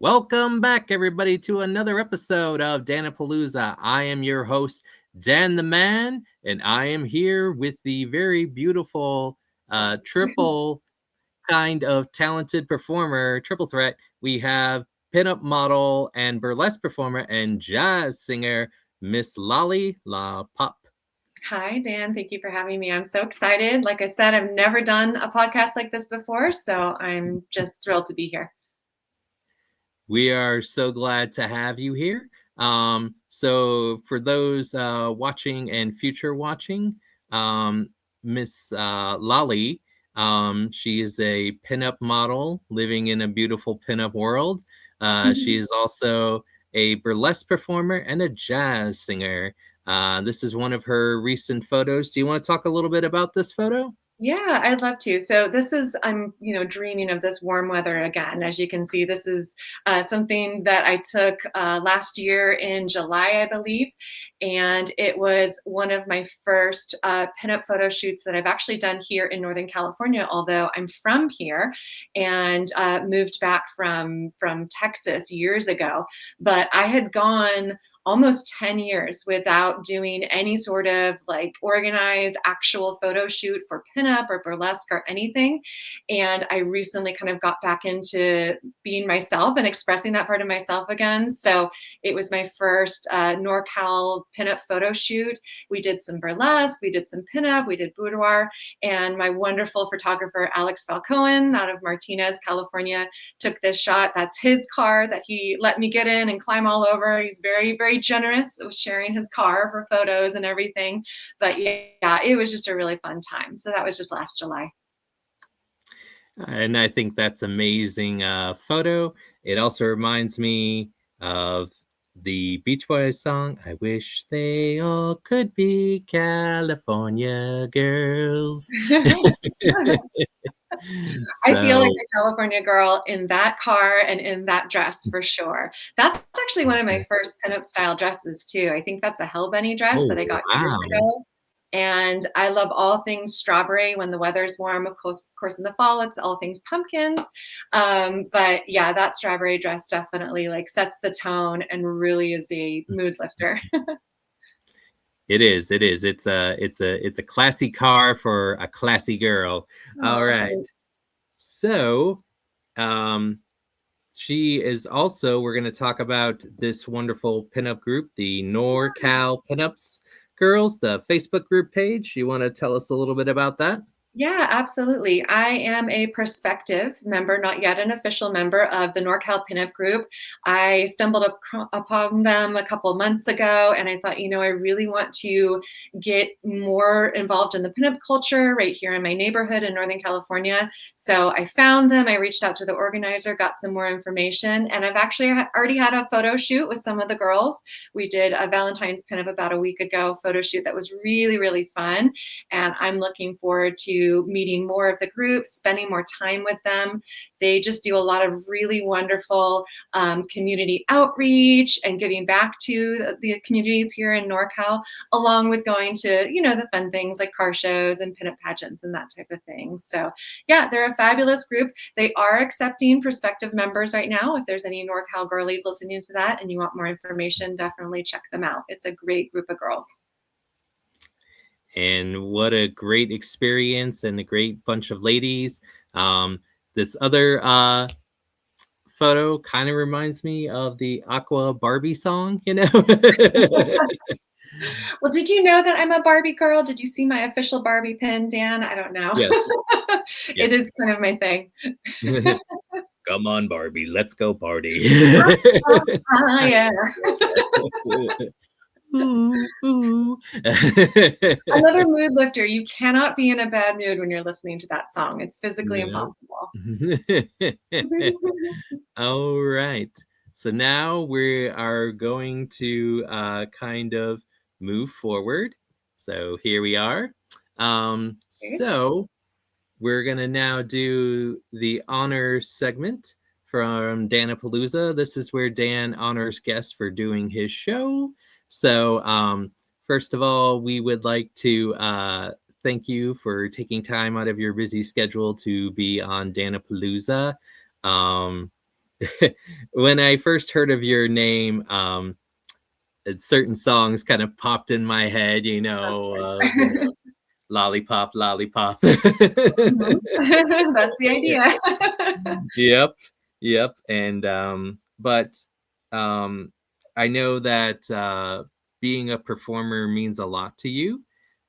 Welcome back, everybody, to another episode of Dan-A-Plooza. I am your host, Dan the Man, and I am here with the very beautiful triple kind of talented performer, triple threat. We have pinup model and burlesque performer and jazz singer, Miss Lolli La Pop. Hi, Dan. Thank you for having me. I'm so excited. Like I said, I've never done a podcast like this before, so I'm just thrilled to be here. We are so glad to have you here. So for those watching and future watching, Miss Lolli, she is a pinup model living in a beautiful pinup world. She is also a burlesque performer and a jazz singer. This is one of her recent photos. Do you want to talk a little bit about this photo? Yeah, I'd love to. So this is, I'm, dreaming of this warm weather again. As you can see, this is something that I took last year in July, I believe. And it was one of my first pinup photo shoots that I've actually done here in Northern California, although I'm from here and moved back from Texas years ago. But I had gone almost 10 years without doing any sort of like organized actual photo shoot for pinup or burlesque or anything. And I recently kind of got back into being myself and expressing that part of myself again. So it was my first NorCal pinup photo shoot. We did some burlesque, we did some pinup, we did boudoir, and my wonderful photographer, Alex Falcoen out of Martinez, California, took this shot. That's his car that he let me get in and climb all over. He's very, very generous with sharing his car for photos and everything. But yeah, it was just a really fun time. So that was just last July. And I think that's amazing photo. It also reminds me of the Beach Boys song, I wish they all could be California girls. I feel like a California girl in that car and in that dress for sure. That's actually one of my first pinup style dresses too. I think that's a Hell Bunny dress that I got years ago. And I love all things strawberry when the weather's warm. Of course, in the fall, it's all things pumpkins. But yeah, that strawberry dress definitely like sets the tone and really is a mood lifter. It is. It's a classy car for a classy girl. All right. So, she is also, we're going to talk about this wonderful pinup group, the NorCal Pinups Girls, the Facebook group page. You want to tell us a little bit about that? Yeah, absolutely. I am a prospective member, not yet an official member of the NorCal Pinup Group. I stumbled upon them a couple of months ago, and I thought, I really want to get more involved in the pinup culture right here in my neighborhood in Northern California. So I found them. I reached out to the organizer, got some more information, and I've actually already had a photo shoot with some of the girls. We did a Valentine's pinup about a week ago photo shoot that was really, really fun, and I'm looking forward to meeting more of the group, spending more time with them. They just do a lot of really wonderful community outreach and giving back to the communities here in NorCal, along with going to, the fun things like car shows and pinup pageants and that type of thing. So yeah, they're a fabulous group. They are accepting prospective members right now. If there's any NorCal girlies listening to that and you want more information, definitely check them out. It's a great group of girls. And what a great experience and a great bunch of ladies. This other photo kind of reminds me of the Aqua Barbie song, Well, did you know that I'm a Barbie girl? Did you see my official Barbie pin, Dan? I don't know. Yes. It is kind of my thing. Come on, Barbie, let's go party. Yeah. Ooh, ooh. Another mood lifter. You cannot be in a bad mood when you're listening to that song. It's physically impossible. All right. So now we are going to kind of move forward. So here we are. So we're going to now do the honor segment from Dan-A-Plooza. This is where Dan honors guests for doing his show. So first of all, we would like to thank you for taking time out of your busy schedule to be on Dan-A-Plooza. When I first heard of your name, certain songs kind of popped in my head, Of course. lollipop, lollipop. Mhm. That's the idea. Yep, yep, and, but, um, I know that, being a performer means a lot to you.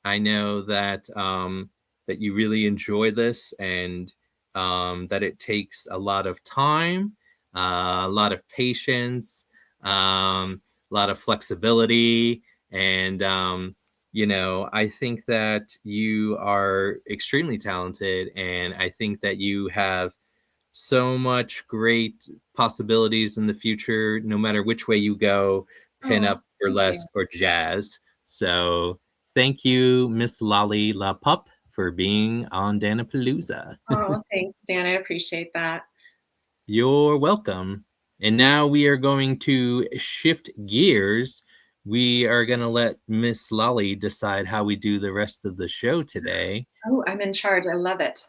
I know that, that you really enjoy this and, that it takes a lot of time, a lot of patience, a lot of flexibility, and, I think that you are extremely talented, and I think that you have so much great possibilities in the future, no matter which way you go, Oh, pinup, thank you. burlesque, or jazz. So thank you, Miss Lolly La Pup, for being on Dan-A-Plooza. Oh, thanks, Dan. I appreciate that. You're welcome. And now we are going to shift gears. We are going to let Miss Lolly decide how we do the rest of the show today. Oh, I'm in charge. I love it.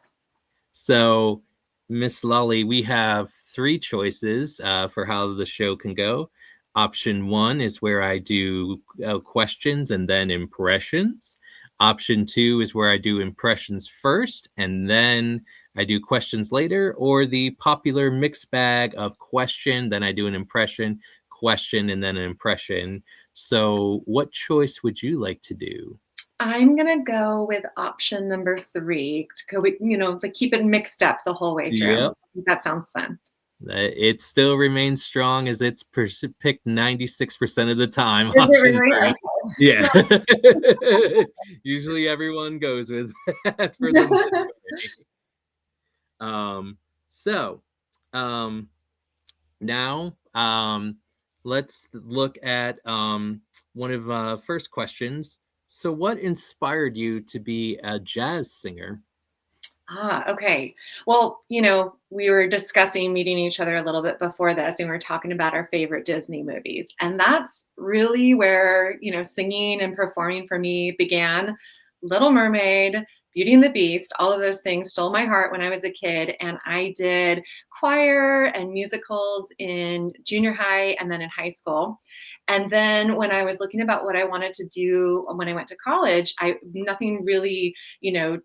So, Miss Lolly, we have three choices for how the show can go. Option one is where I do questions and then impressions. Option two is where I do impressions first and then I do questions later, or the popular mixed bag of question, then I do an impression, question, and then an impression. So, what choice would you like to do? I'm gonna go with option number 3 to go with, like, keep it mixed up the whole way through. Yep. I think that sounds fun. It still remains strong as it's picked 96% of the time, Is it option really? 3. Yeah. Okay. Usually everyone goes with that for the majority. Um, so, um, now, let's look at, one of, first questions. So what inspired you to be a jazz singer? Okay. Well, we were discussing meeting each other a little bit before this, and we were talking about our favorite Disney movies. And that's really where, singing and performing for me began. Little Mermaid, Beauty and the Beast, all of those things stole my heart when I was a kid. And I did choir and musicals in junior high and then in high school. And then when I was looking about what I wanted to do when I went to college, nothing really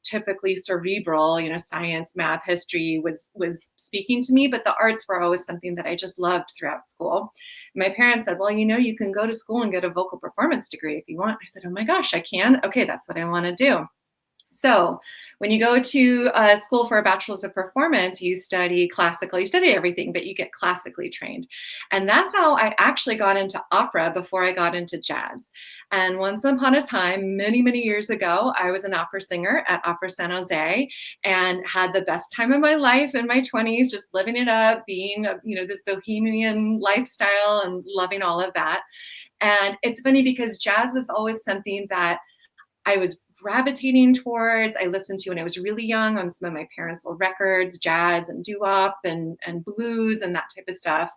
typically cerebral, science, math, history was speaking to me, but the arts were always something that I just loved throughout school. My parents said, well, you can go to school and get a vocal performance degree if you want. I said, oh my gosh, I can. Okay, that's what I want to do. So, when you go to school for a bachelor's of performance, you study classical, you study everything, but you get classically trained. And that's how I actually got into opera before I got into jazz. And once upon a time, many, many years ago, I was an opera singer at Opera San Jose and had the best time of my life in my 20s, just living it up, being, this bohemian lifestyle and loving all of that. And it's funny because jazz was always something that I was gravitating towards. I listened to when I was really young on some of my parents' old records, jazz and doo-wop and blues and that type of stuff.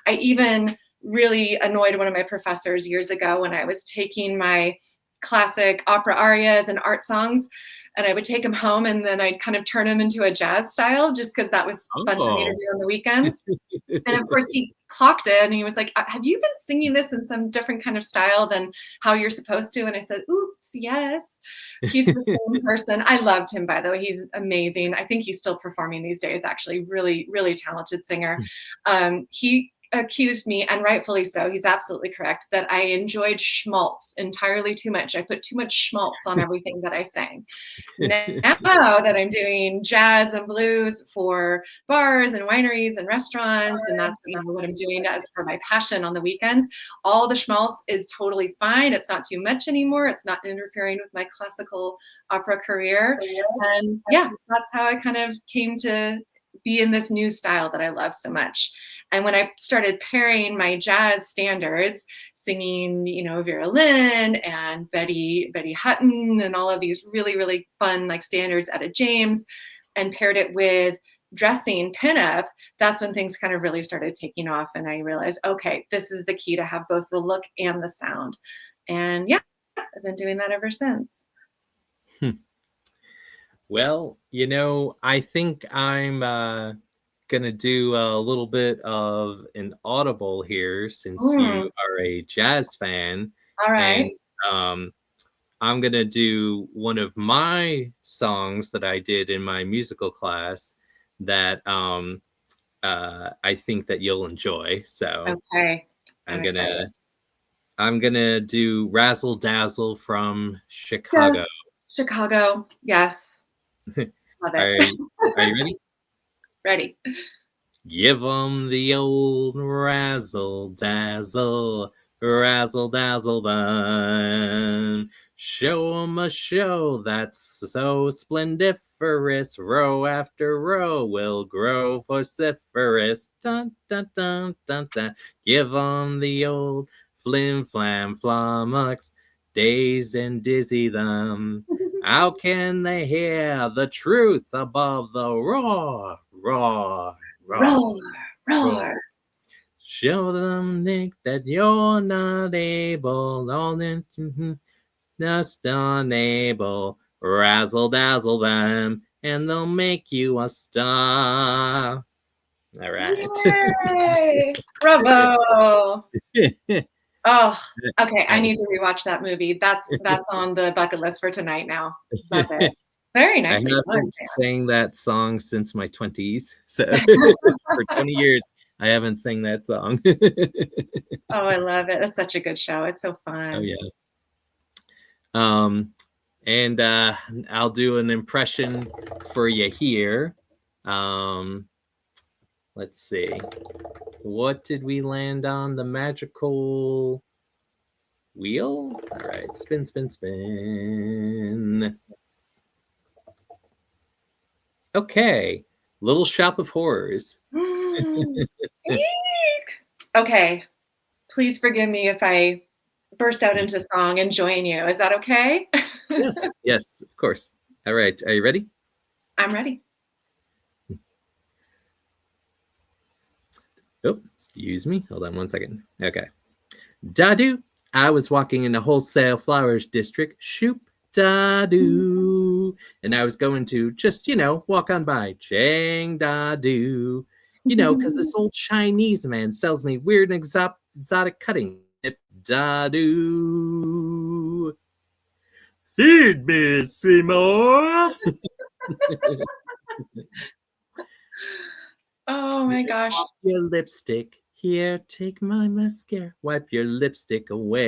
I even really annoyed one of my professors years ago when I was taking my classic opera arias and art songs, and I would take them home and then I'd kind of turn them into a jazz style just because that was fun for me to Oh. do on the weekends. And of course, he clocked it and he was like, have you been singing this in some different kind of style than how you're supposed to? And I said, oops, yes. He's the same person. I loved him, by the way. He's amazing. I think he's still performing these days, actually. Really, really talented singer. He accused me, and rightfully so, he's absolutely correct, that I enjoyed schmaltz entirely too much. I put too much schmaltz on everything that I sang. Now that I'm doing jazz and blues for bars and wineries and restaurants, and that's what I'm doing as for my passion on the weekends, all the schmaltz is totally fine. It's not too much anymore. It's not interfering with my classical opera career. And yeah, that's how I kind of came to be in this new style that I love so much. And when I started pairing my jazz standards, singing, Vera Lynn and Betty Hutton and all of these really, really fun like standards out of James, and paired it with dressing pinup, that's when things kind of really started taking off. And I realized, okay, this is the key to have both the look and the sound. And yeah, I've been doing that ever since. Well, I think I'm gonna do a little bit of an audible here since Mm, you are a jazz fan, all and right. um, I'm gonna do one of my songs that I did in my musical class that I think that you'll enjoy. So Okay. I'm I'm excited. gonna I'm gonna do Razzle Dazzle from Chicago. Yes. Chicago. Yes. Love it. Are are you ready? Ready. Give 'em the old razzle dazzle them. Show 'em a show that's so splendiferous. Row after row will grow vociferous. Dun dun dun dun dun. Give 'em the old flim flam flummox. Daze and dizzy them. How can they hear the truth above the roar, roar, roar, Roar, roar? roar. Show them, Nick, that you're not able, just unable. Razzle dazzle them, and they'll make you a star. All right. Yay! Bravo. Oh, okay. I need to rewatch that movie. That's on the bucket list for tonight now. Love it. Very I nicely done, haven't sang that song since my 20s. So Dan. for 20 years, I haven't sang that song. Oh, I love it. That's such a good show. It's so Oh, fun. yeah. Um, and I'll do an impression for you here. Um, let's see. What did we land on? The magical wheel? All right. Spin, spin, spin. Okay. Little Shop of Horrors. Eek. Okay. Please forgive me if I burst out into song and join you. Is that okay? Yes. Yes, of course. All right. Are you ready? I'm ready. Oh, excuse me. Hold on 1 second. Okay. Da-doo. I was walking in the wholesale flowers district. Shoop. Da-doo. And I was going to just, walk on by. Chang da-doo. Because this old Chinese man sells me weird and exotic cutting. Da-doo. Feed me, Seymour. Oh my gosh. Your lipstick. Here, take my mascara. Wipe your lipstick away.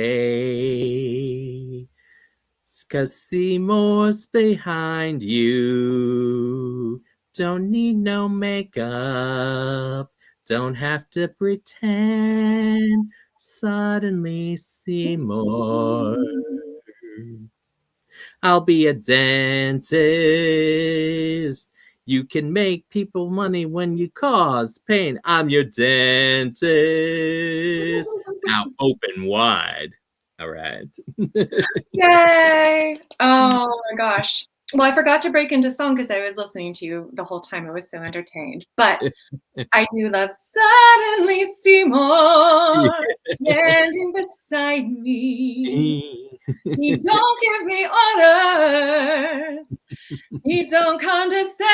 'Cause Seymour's behind you. Don't need no makeup. Don't have to pretend. Suddenly, Seymour. I'll be a dentist. You can make people money when you cause pain. I'm your dentist. Now open wide. All right. Yay. Oh my gosh. Well, I forgot to break into song because I was listening to you the whole time. I was so entertained. But I do love Suddenly Seymour standing beside me. He don't give me orders. He don't condescend.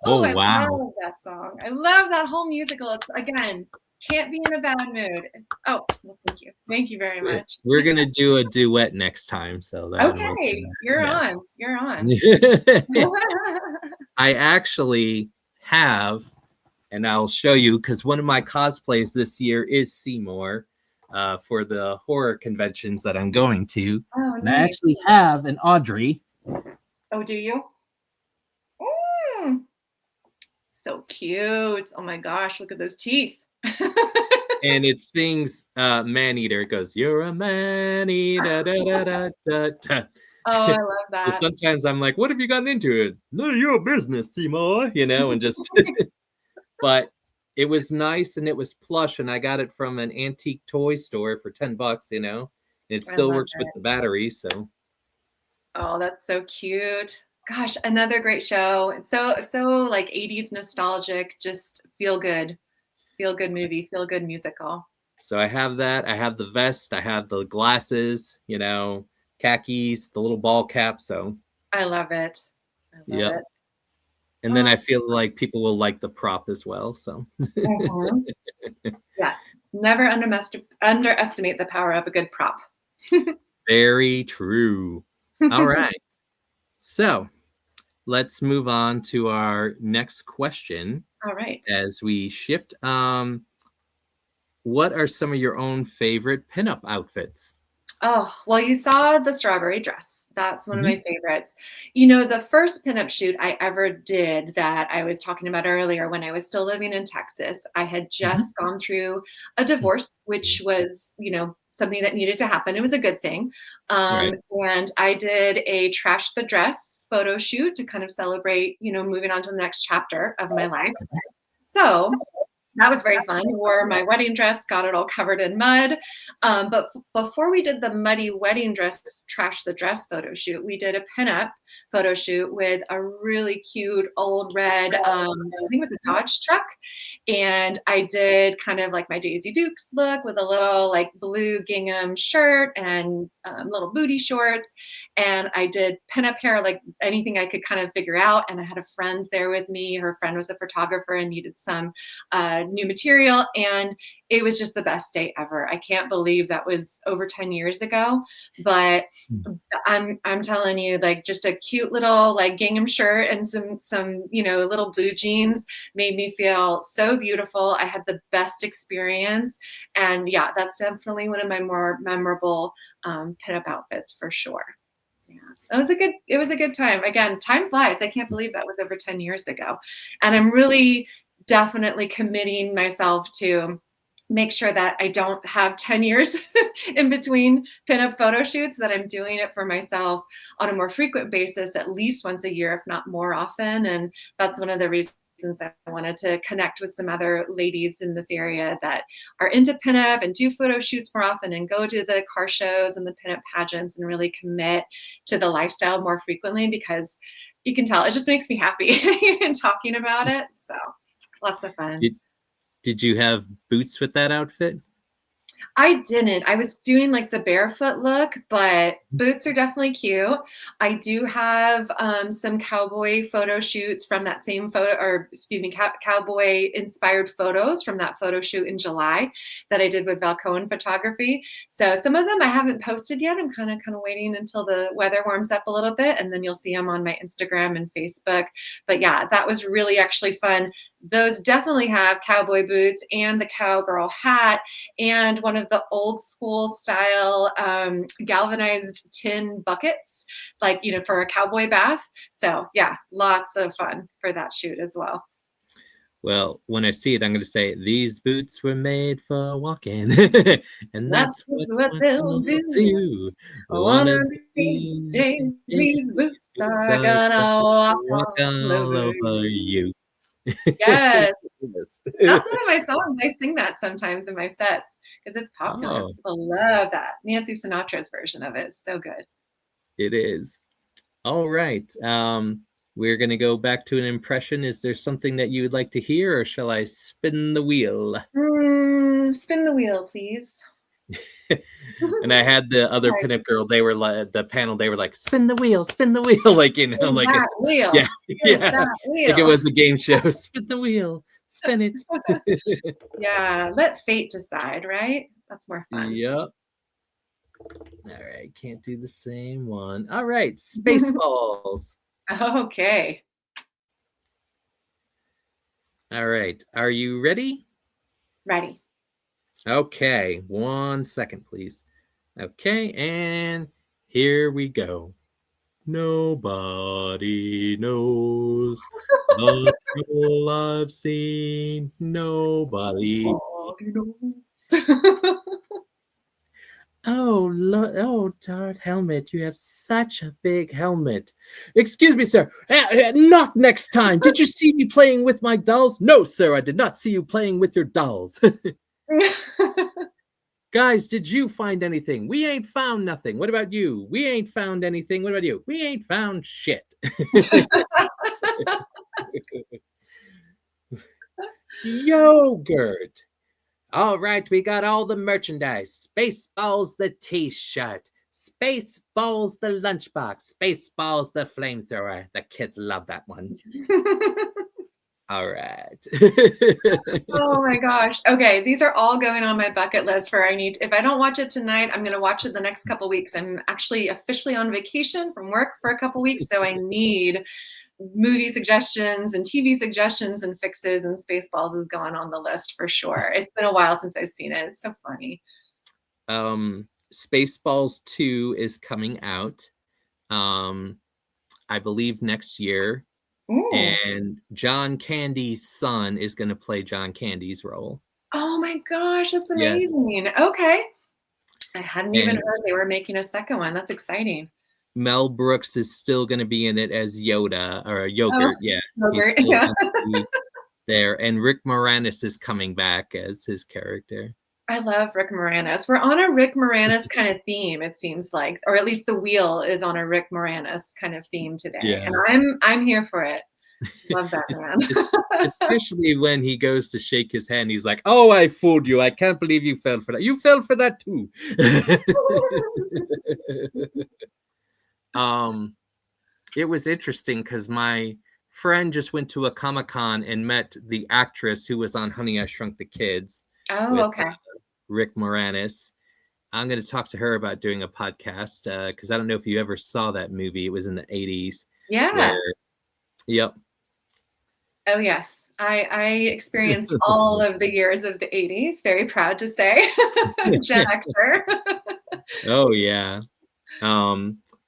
Oh, Oh, I wow. love that song. I love that whole musical. It's again, can't be in a bad mood. Oh, well, thank you. Thank you very much. We're going to do a duet next time. So then we'll do Okay, that. you're Yes. on. You're on. I actually have, and I'll show you because one of my cosplays this year is Seymour for the horror conventions that I'm going to. Oh, And I nice. actually have an Audrey. Oh, do you? Mm, so cute. Oh my gosh, look at those teeth. And it sings Man Eater. It goes, "You're a man eater." Da, da, da, da, da. Oh, I love So that. sometimes I'm like, what have you gotten into? None of your business, Seymour, and just, but it was nice and it was plush. And I got it from an antique toy store for $10, and it I still love works with it. the battery. So, Oh, that's so cute. Gosh, another great show. It's so like 80s nostalgic, just feel good movie, feel good musical. so I have that. I have the vest. I have the glasses, khakis, the little ball cap. So, I love it. I love yeah. it. And then I feel like people will like the prop as well. So Mhm. Yes, never underestimate the power of a good prop. very true. All right. So let's move on to our next question All right. as we shift. What are some of your own favorite pinup outfits? Oh, well, you saw the strawberry dress. That's one of Mhm. my favorites. You know, the first pinup shoot I ever did that I was talking about earlier when I was still living in Texas, I had Mhm. just gone through a divorce, which was, something that needed to happen. It was a good thing. Right. And I did a trash the dress photo shoot to kind of celebrate, moving on to the next chapter of my life. So that was very fun. Wore my wedding dress, got it all covered in mud. But before we did the muddy wedding dress, trash the dress photo shoot, we did a pinup photo shoot with a really cute old red, I think it was a Dodge truck. And I did kind of like my Daisy Dukes look with a little like blue gingham shirt and little booty shorts. And I did pinup hair, like anything I could kind of figure out. And I had a friend there with me. Her friend was a photographer and needed some new material, and it was just the best day ever. I can't believe that was over 10 years ago, but I'm telling you, like just a cute little like gingham shirt and some little blue jeans made me feel so beautiful. I had the best experience, and yeah, that's definitely one of my more memorable pinup outfits for sure. Yeah, it was a good time. Again, time flies. I can't believe that was over 10 years ago. And I'm really definitely committing myself to make sure that I don't have 10 years in between pinup photo shoots, that I'm doing it for myself on a more frequent basis, at least once a year, if not more often. And that's one of the reasons I wanted to connect with some other ladies in this area that are into pinup and do photo shoots more often and go to the car shows and the pinup pageants and really commit to the lifestyle more frequently, because you can tell it just makes me happy even talking about it. So lots of fun. Did, did you have boots with that outfit? I didn't. I was doing like the barefoot look, but boots are definitely cute. I do have some cowboy photo shoots from that same photo, or excuse me, cowboy inspired photos from that photo shoot in July that I did with Valcoen Photography. So some of them I haven't posted yet. I'm kind of waiting until the weather warms up a little bit, and then you'll see them on my Instagram and Facebook. But yeah, that was really actually fun. Those definitely have cowboy boots and the cowgirl hat and one of the old school style galvanized tin buckets, like, for a cowboy bath. So yeah, lots of fun for that shoot as well. Well, when I see it, I'm going to say these boots were made for walking, and That's that's what what they'll we'll do. do. One One of of these these days, days, these boots these boots are are gonna gonna walk walk all all over over you. you. Yes. Yes. That's one of my songs. I sing that sometimes in my sets because it's popular. Oh, People love that. Nancy Sinatra's version of it is so good. it is. All right. We're going to go back to an impression. Is there something that you would like to hear, or shall I spin the wheel? Spin the wheel, please. And I had the other Nice. pinup girl. They were like the panel. They were like, spin the wheel, like Spin like that yeah, wheel. Spin yeah, that like it wheel. was a game show. Spin the wheel, spin it. Yeah, let fate decide, right? That's more fun. Yep. All right, can't do the same one. All right, Spaceballs. Okay. All right, are you ready? Ready. Okay, 1 second, please. Okay, and here we go. Nobody knows the trouble I've seen. Nobody. Nobody knows. Oh, Dart Helmet, you have such a big helmet. Excuse me, sir. Not next time. Did you see me playing with my dolls? No, sir, I did not see you playing with your dolls. Guys, did you find anything? We ain't found nothing. What about you? We ain't found anything. What about you? We ain't found shit. Yogurt. All right, we got all the merchandise. Spaceballs the t-shirt. Spaceballs the lunchbox. Spaceballs the flamethrower. The kids love that one. All right. Oh my gosh. Okay, these are all going on my bucket list for if I don't watch it tonight, I'm going to watch it the next couple weeks. I'm actually officially on vacation from work for a couple weeks, so I need movie suggestions and TV suggestions and fixes, and Spaceballs is going on the list for sure. It's been a while since I've seen it. It's so funny. Spaceballs 2 is coming out, I believe next year. Ooh. And John Candy's son is going to play John Candy's role. Oh my gosh, that's Yes. amazing. Okay. I hadn't even And heard they were making a second one. That's exciting. Mel Brooks is still going to be in it as Yoda or Oh, Yogurt. Yeah, he's yogurt. still Yeah. going to be there. And Rick Moranis is coming back as his character. I love Rick Moranis. We're on a Rick Moranis kind of theme, it seems like, or at least the wheel is on a Rick Moranis kind of theme today, Yeah. and I'm here for it. Love that man. Especially when he goes to shake his hand, he's like, "Oh, I fooled you! I can't believe you fell for that. You fell for that too." It was interesting because my friend just went to a Comic-Con and met the actress who was on Honey, I Shrunk the Kids. Oh, With okay. Rick Moranis. I'm going to talk to her about doing a podcast because I don't know if you ever saw that movie. It was in the 80s. Yeah. Yep. Oh, yes. I experienced all of the years of the 80s. Very proud to say. Gen Xer. Oh, yeah.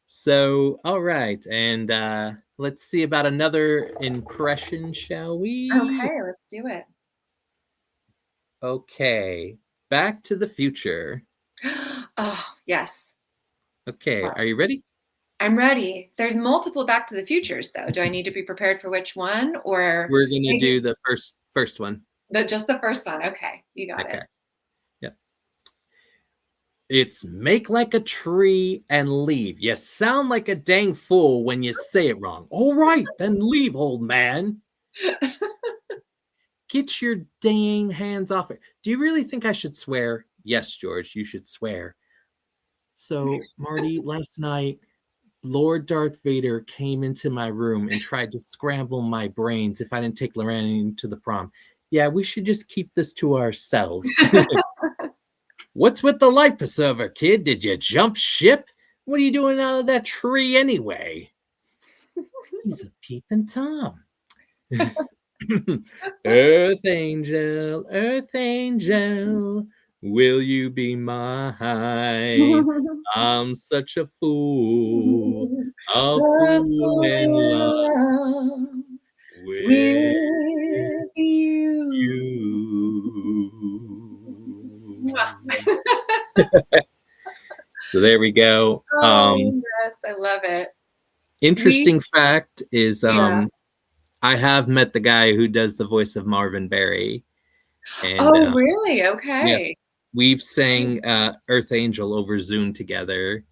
So, all right. And let's see about another impression, shall we? Okay, let's do it. Okay. Back to the Future. Oh, yes. Okay. Wow. Are you ready? I'm ready. There's multiple Back to the Futures, though. Do I need to be prepared for which one, or we're going to do the first one? Just the first one. Okay, you got it. Yeah. It's make like a tree and leave. You sound like a dang fool when you say it wrong. All right, then leave, old man. Get your dang hands off it. Do you really think I should swear? Yes, George, you should swear. So, Marty, last night, Lord Darth Vader came into my room and tried to scramble my brains if I didn't take Lorraine to the prom. Yeah, we should just keep this to ourselves. What's with the life preserver, kid? Did you jump ship? What are you doing out of that tree anyway? He's a peeping Tom. Earth angel, will you be mine? I'm such a fool in love with you. So there we go. Yes, I love it. Interesting fact is Yeah. I have met the guy who does the voice of Marvin Berry. And, oh, really? Okay. Yes, we've sang Earth Angel over Zoom together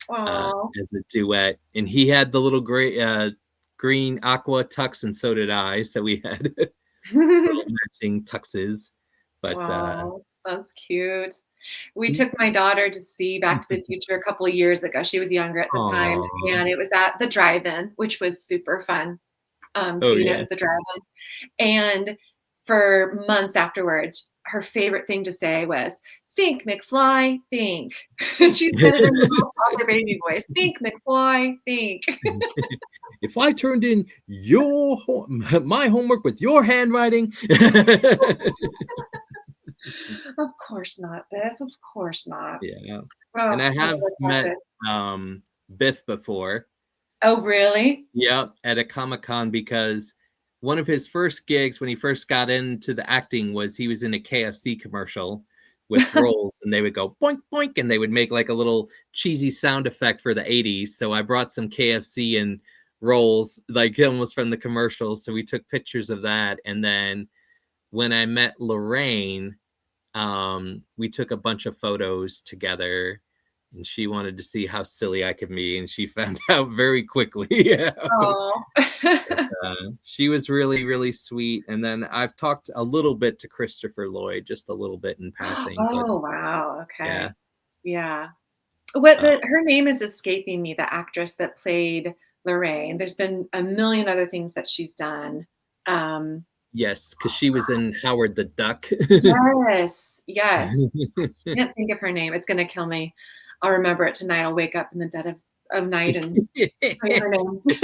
as a duet. And he had the little green aqua tux, and so did I. So we had little matching tuxes. But wow, that's cute. We took my daughter to see Back to the Future a couple of years ago. She was younger at the time, and it was at the drive-in, which was super fun. Seeing it at the drive-in. And for months afterwards, her favorite thing to say was, "Think, McFly, think." And she said it in a little toddler baby voice. "Think, McFly, think." If I turned in my homework with your handwriting. Of course not, Biff. Of course not. Yeah. Oh, and I have met Biff before. Oh, really? Yep, at a Comic-Con, because one of his first gigs when he first got into the acting was he was in a KFC commercial with rolls, and they would go boink, boink, and they would make like a little cheesy sound effect for the 80s. So I brought some KFC and rolls, like almost from the commercials. So we took pictures of that. And then when I met Lorraine, we took a bunch of photos together, and she wanted to see how silly I could be, and she found out very quickly. Oh. She was really, really sweet. And then I've talked a little bit to Christopher Lloyd, just a little bit in passing. Oh, wow. Okay. Yeah. Yeah. Her name is escaping me, the actress that played Lorraine. There's been a million other things that she's done. Yes, because she was in Howard the Duck. Yes, yes. Can't think of her name. It's gonna kill me. I'll remember it tonight. I'll wake up in the dead of night and say her name. 2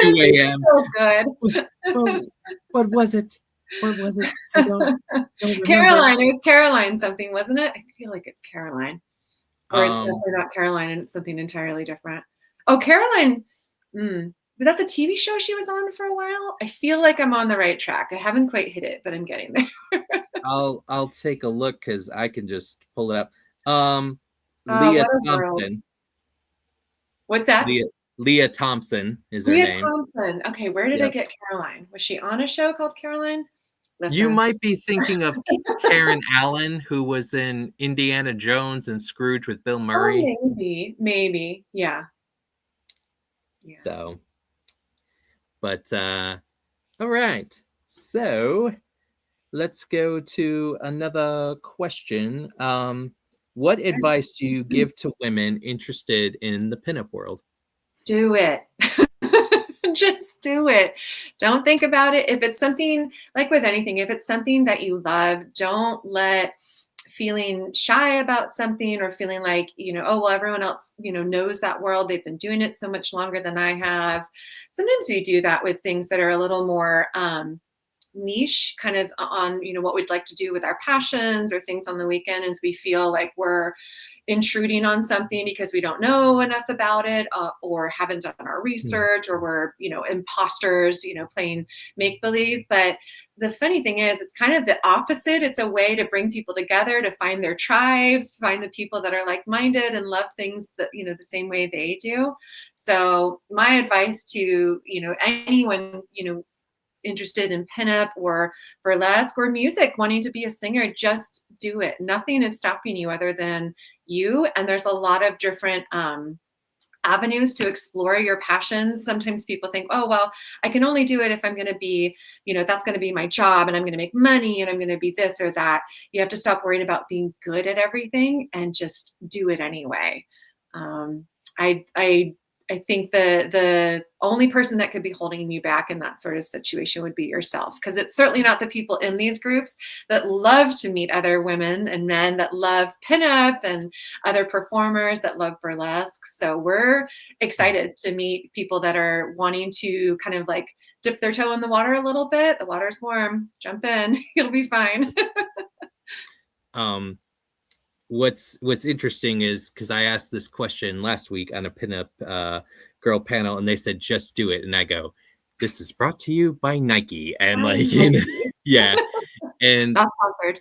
a.m. So good. What was it? What was it? I don't remember. Caroline. It was Caroline something, wasn't it? I feel like it's Caroline. Or it's definitely not Caroline and it's something entirely different. Oh, Caroline. Was that the TV show she was on for a while? I feel like I'm on the right track. I haven't quite hit it, but I'm getting there. I'll take a look because I can just pull it up. Oh, Leah what a world. Thompson. What's that? Leah Thompson is her Leah name. Thompson. Okay, where did I Yep. get Caroline? Was she on a show called Caroline? You Listen. might be thinking of Karen Allen, who was in Indiana Jones and Scrooge with Bill Murray. Oh, maybe. Yeah. So, but all right. So let's go to another question. What advice do you give to women interested in the pinup world? Do it. Just do it. Don't think about it. If it's something, like with anything, if it's something that you love, don't let feeling shy about something or feeling like, oh, well, everyone else, knows that world. They've been doing it so much longer than I have. Sometimes we do that with things that are a little more niche, kind of on, what we'd like to do with our passions or things on the weekend, as we feel like we're intruding on something because we don't know enough about it, or haven't done our research, or we're imposters, playing make believe. But the funny thing is, it's kind of the opposite. It's a way to bring people together, to find their tribes, find the people that are like-minded and love things that the same way they do. So my advice to anyone interested in pinup or burlesque or music, wanting to be a singer, just do it. Nothing is stopping you other than you. And there's a lot of different avenues to explore your passions. Sometimes people think, oh, well, I can only do it if I'm going to be, that's going to be my job and I'm going to make money and I'm going to be this or that. You have to stop worrying about being good at everything and just do it anyway. I think the only person that could be holding you back in that sort of situation would be yourself, because it's certainly not the people in these groups that love to meet other women and men that love pinup and other performers that love burlesque. So we're excited to meet people that are wanting to kind of like dip their toe in the water a little bit. The water's warm. Jump in. You'll be fine. What's interesting is, because I asked this question last week on a pinup girl panel, and they said just do it, and I go, this is brought to you by Nike, and yeah, and Not sponsored.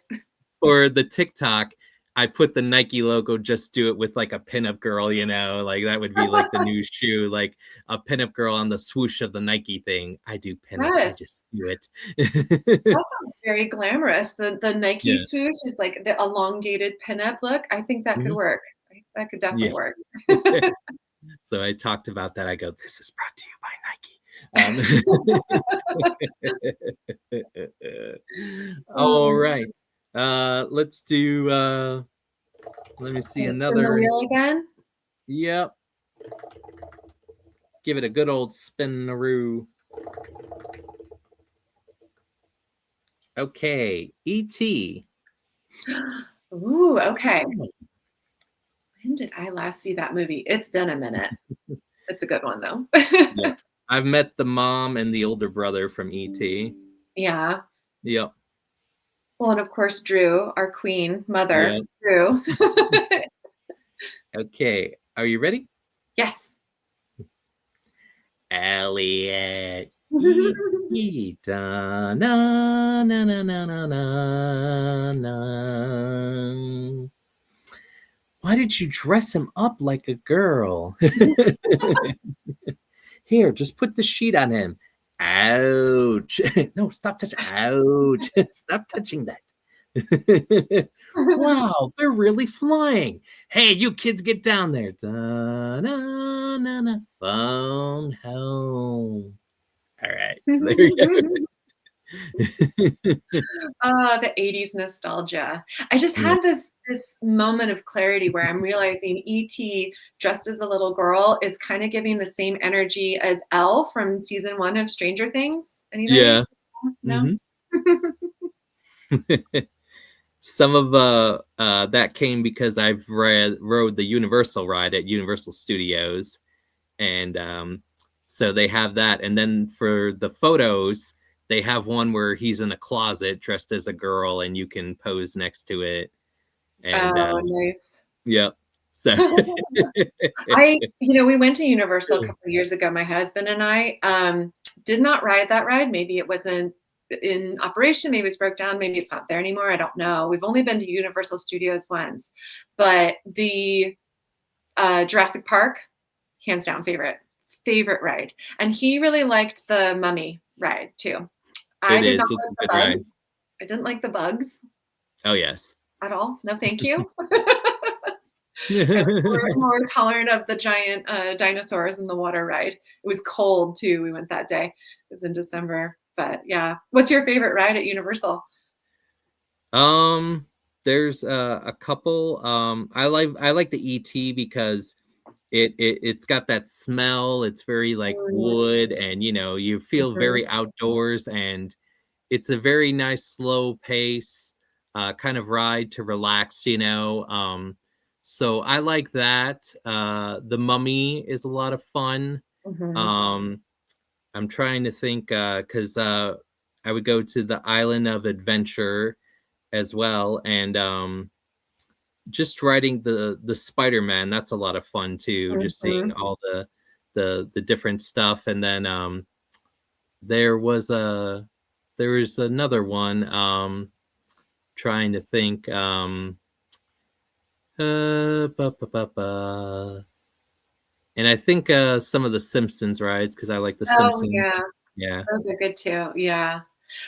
for the TikTok, I put the Nike logo, just do it, with like a pinup girl, like that would be like the new shoe, like a pinup girl on the swoosh of the Nike thing. I do pinup, I just do it. That sounds very glamorous. The Nike Yeah. swoosh is like the elongated pinup look. I think that could work. That could definitely work. So I talked about that. I go, this is brought to you by Nike. All right. Let's do, let me see another. Spin the wheel again? Yep. Give it a good old spin-a-roo. Okay, E.T. Ooh, okay. When did I last see that movie? It's been a minute. It's a good one, though. Yep. I've met the mom and the older brother from E.T. Yeah. Yep. Well, and of course, Drew, our queen mother, Yep. Drew. Okay, are you ready? Yes. Elliot. E.T. Da, na, na, na, na, na, na, na. Why did you dress him up like a girl? Here, just put the sheet on him. Ouch. No, stop touching. Ouch. Stop touching that. Wow, they're really flying. Hey, you kids, get down there. Da, na, na, na. Phone home. All right, so there you go. Oh, the 80s nostalgia. I just Yeah. had this moment of clarity where I'm realizing E.T. dressed as a little girl is kind of giving the same energy as Elle from season 1 of Stranger Things. Anybody? Yeah. No? Mhm. Some of that came because I've rode the Universal ride at Universal Studios, and so they have that. And then for the photos, they have one where he's in a closet dressed as a girl, and you can pose next to it. And Oh, nice. yep. So We went to Universal a couple of years ago, my husband and I, did not ride that ride. Maybe it wasn't in operation, maybe it's broke down, maybe it's not there anymore. I don't know. We've only been to Universal Studios once, but the Jurassic Park, hands down favorite ride. And he really liked the Mummy ride too. I it did not is. It's like a the good ride. bugs. I didn't like the bugs Oh yes. at all. No, thank you. I was more tolerant of the giant dinosaurs in the water ride. It was cold too. We went that day. It was in December. But yeah. What's your favorite ride at Universal? Um, there's a couple. I like the ET because it's got that smell. It's very like Mm, wood, and you feel mhm, very outdoors, and it's a very nice slow pace kind of ride to relax. So I like that. The Mummy is a lot of fun. mhm, Um, I'm trying to think because I would go to the Island of Adventure as well, and just riding the Spider-Man, that's a lot of fun too, just seeing mhm. all the different stuff. And then there was a there was another one, trying to think, ba, ba, ba, ba. And I think some of the Simpsons rides, because I like the Oh Simpsons. yeah, Yeah. those are good too. Yeah.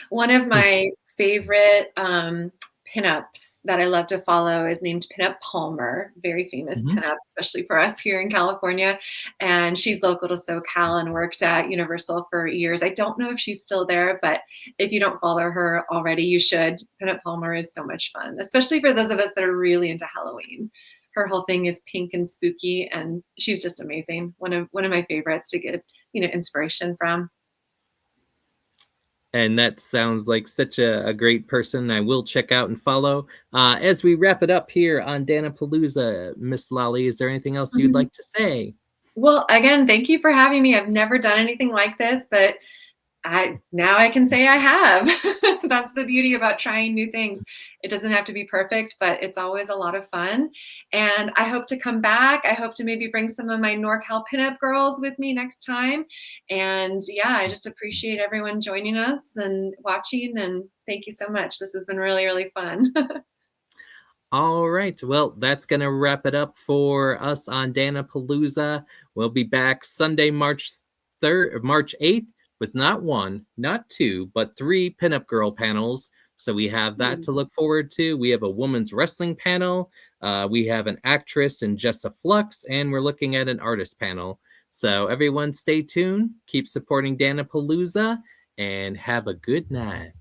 One of my favorite pinups that I love to follow is named Pinup Palmer, very famous Mhm. pinup, especially for us here in California. And she's local to SoCal and worked at Universal for years. I don't know if she's still there, but if you don't follow her already, you should. Pinup Palmer is so much fun, especially for those of us that are really into Halloween. Her whole thing is pink and spooky, and she's just amazing. One of my favorites to get inspiration from. And that sounds like such a great person. I will check out and follow. As we wrap it up here on Dan-A-Plooza, Miss Lolly, is there anything else you'd like to say? Well, again, thank you for having me. I've never done anything like this, but I can say I have. That's the beauty about trying new things. It doesn't have to be perfect, but it's always a lot of fun. And I hope to come back. I hope to maybe bring some of my NorCal pinup girls with me next time. And yeah, I just appreciate everyone joining us and watching. And thank you so much. This has been really, really fun. All right. Well, that's going to wrap it up for us on Dan-A-Plooza. We'll be back Sunday, March 8th with not one, not two, but three pinup girl panels. So we have that to look forward to. We have a women's wrestling panel. We have an actress in Jessa Flux, and we're looking at an artist panel. So everyone stay tuned, keep supporting Dan-A-Plooza, and have a good night.